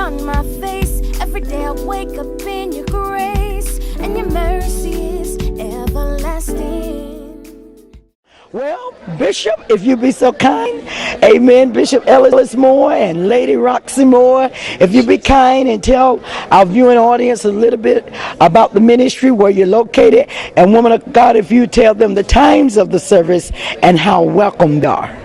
on my face. Every day I wake up in your grace, and your mercy is everlasting. Well, Bishop, if you be so kind, amen, Bishop Ellis Moore and Lady Roxy Moore, if you be kind and tell our viewing audience a little bit about the ministry, where you're located, and woman of God, if you tell them the times of the service and how welcome they are.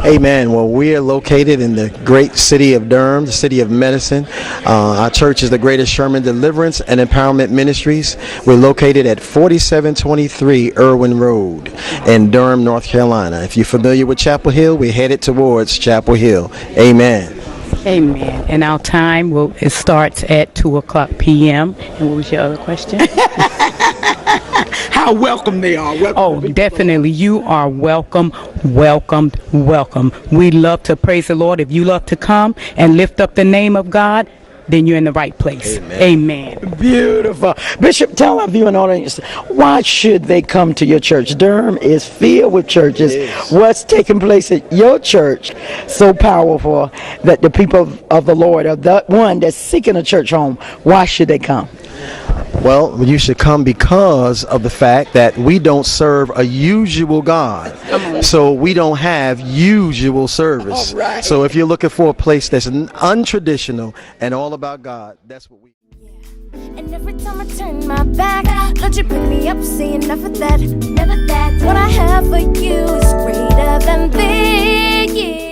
Amen. Well, we are located in the great city of Durham, the city of medicine. Our church is the Greatest Sherman Deliverance and Empowerment Ministries. We're located at 4723 Irwin Road in Durham, North Carolina. If you're familiar with Chapel Hill, we're headed towards Chapel Hill. Amen. Amen. And our time, it starts at 2:00 p.m. And what was your other question? How welcome they are. Welcome Definitely. You are welcome, welcomed, welcome. We love to praise the Lord. If you love to come and lift up the name of God, then you're in the right place. Amen. Beautiful. Bishop, tell our viewing audience, why should they come to your church? Durham is filled with churches. What's taking place at your church so powerful that the people of the Lord are the one that's seeking a church home? Why should they come? Well, you should come because of the fact that we don't serve a usual God. So we don't have usual service. All right. So if you're looking for a place that's untraditional and all about God, that's what we... And every time I turn my back, Lord, you pick me up, saying never that, never that. What I have for you is greater than this, yeah.